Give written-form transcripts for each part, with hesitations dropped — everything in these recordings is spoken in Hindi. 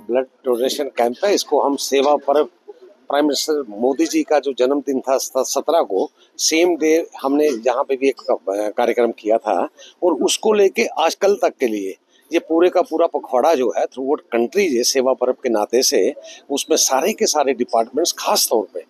ब्लड डोनेशन कैंप है। इसको हम सेवा पर्व, प्राइम मिनिस्टर मोदी जी का जो जन्मदिन था 17 को, सेम डे हमने जहाँ पे भी एक कार्यक्रम किया था और उसको लेके आज कल तक के लिए ये पूरे का पूरा पखवाड़ा जो है थ्रू आउट कंट्री ये सेवा पर्व के नाते से उसमें सारे के सारे डिपार्टमेंट्स, खास तौर पे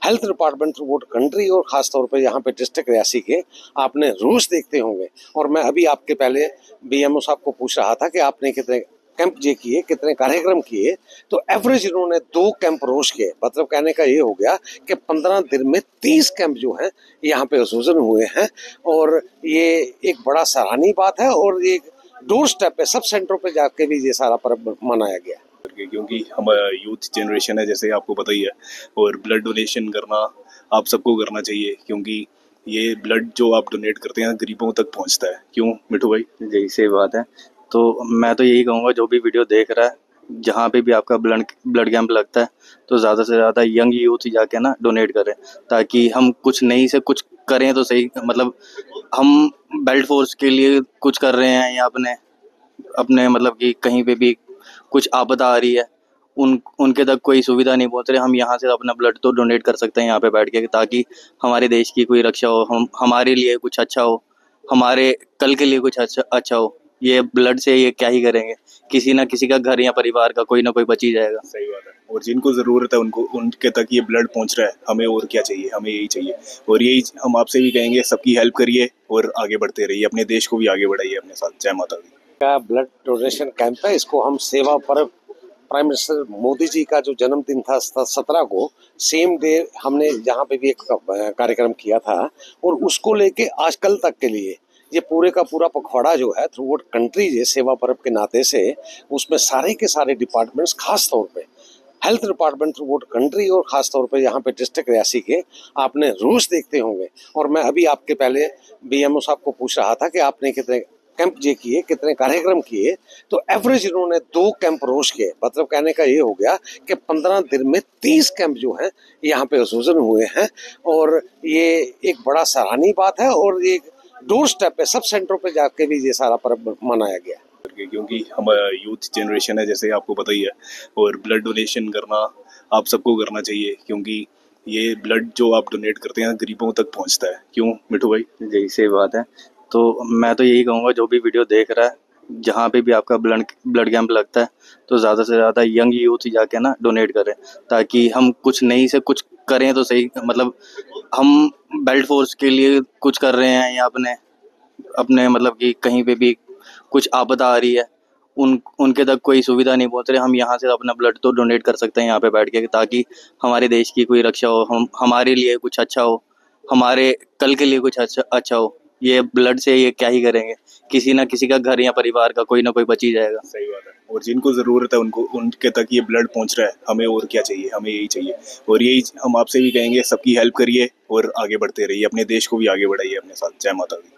health department through out country और खास तौर पे यहाँ पे डिस्ट्रिक्ट रियासी के आपने रोज देखते होंगे। और मैं अभी आपके पहले बीएमओ साहब को पूछ रहा था कि आपने कितने कैंप जे किए, कितने कार्यक्रम किए, तो एवरेज इन्होंने 2 कैंप रोज किए। मतलब कहने का ये हो गया कि 15 दिन में 30 कैंप जो हैं यहाँ पे आयोजन हुए हैं और ये एक बड़ा सराहनीय बात है और ये डोर स्टेप पे सब सेंटरों पे जाके भी ये सारा पर्व मनाया गया। क्योंकि हम यूथ जनरेशन है, जैसे आपको पता ही है, और ब्लड डोनेशन करना आप सबको करना चाहिए, क्योंकि ये ब्लड जो आप डोनेट करते हैं गरीबों तक पहुंचता है। क्यों मिठू भाई? जी सही बात है। तो मैं तो यही कहूँगा, जो भी वीडियो देख रहा है, जहाँ पे भी आपका ब्लड कैंप लगता है तो ज़्यादा से ज़्यादा यंग यूथ जाके ना डोनेट करें, ताकि हम कुछ नहीं से कुछ करें तो सही। मतलब हम बेल्ट फोर्स के लिए कुछ कर रहे हैं या अपने अपने मतलब कि कहीं पे भी कुछ आपदा आ रही है, उनके तक कोई सुविधा नहीं पहुंच रही, हम यहाँ से अपना ब्लड तो डोनेट कर सकते हैं यहाँ पे बैठ के, ताकि हमारे देश की कोई रक्षा हो, हमारे लिए कुछ अच्छा हो, हमारे कल के लिए कुछ अच्छा हो। ये ब्लड से ये क्या ही करेंगे, किसी ना किसी का घर या परिवार का कोई ना कोई बच ही जाएगा। सही बात है। और जिनको ज़रूरत है उनको, उनके तक ये ब्लड पहुंच रहा है, हमें और क्या चाहिए? हमें यही चाहिए। और यही हम आपसे भी कहेंगे, सबकी हेल्प करिए और आगे बढ़ते रहिए, अपने देश को भी आगे बढ़ाइए अपने साथ। जय माता दी। का ब्लड डोनेशन कैंप है। इसको हम सेवा पर्व, प्राइम मिनिस्टर मोदी जी का जो जन्मदिन था 17 को, सेम डे हमने जहाँ पे भी एक कार्यक्रम किया था और उसको लेके आज कल तक के लिए ये पूरे का पूरा पखवाड़ा जो है थ्रू आउट कंट्री ये सेवा पर्व के नाते से उसमें सारे के सारे डिपार्टमेंट्स, खास तौर पे health department through out country और खास तौर पे यहाँ पे डिस्ट्रिक्ट रियासी के आपने रोज देखते होंगे। और मैं अभी आपके पहले बीएमओ साहब को पूछ रहा था कि आपने कितने कैंप जे किए, कितने कार्यक्रम किए, तो एवरेज इन्होंने 2 कैंप रोज किए। मतलब कहने का ये हो गया कि 15 दिन में 30 कैंप जो हैं यहाँ पे आयोजन हुए हैं और ये एक बड़ा सराहनीय बात है और ये डोर स्टेप पे सब सेंटरों पे जाके भी ये सारा पर्व मनाया गया। क्योंकि हम यूथ जनरेशन है, जैसे आपको पता ही है, और ब्लड डोनेशन करना आप सबको करना चाहिए, क्योंकि ये ब्लड जो आप डोनेट करते हैं गरीबों तक पहुंचता है। क्यों मिठू भाई? जी सही बात है। तो मैं तो यही कहूँगा, जो भी वीडियो देख रहा है, जहाँ पे भी आपका ब्लड कैंप लगता है तो ज़्यादा से ज़्यादा यंग यूथ जाके ना डोनेट करें, ताकि हम कुछ नहीं से कुछ करें तो सही। मतलब हम बेल्ट फोर्स के लिए कुछ कर रहे हैं या अपने मतलब कि कहीं पे भी कुछ आपदा आ रही है, उनके तक कोई सुविधा नहीं पहुंच रही, हम यहाँ से अपना ब्लड तो डोनेट कर सकते हैं यहाँ पे बैठ के, ताकि हमारे देश की कोई रक्षा हो, हमारे लिए कुछ अच्छा हो, हमारे कल के लिए कुछ अच्छा हो। ये ब्लड से ये क्या ही करेंगे, किसी ना किसी का घर या परिवार का कोई ना कोई बच ही जाएगा। सही बात है। और जिनको ज़रूरत है उनको, उनके तक ये ब्लड पहुंच रहा है, हमें और क्या चाहिए? हमें यही चाहिए। और यही हम आपसे भी कहेंगे, सबकी हेल्प करिए और आगे बढ़ते रहिए, अपने देश को भी आगे बढ़ाइए अपने साथ। जय माता दी।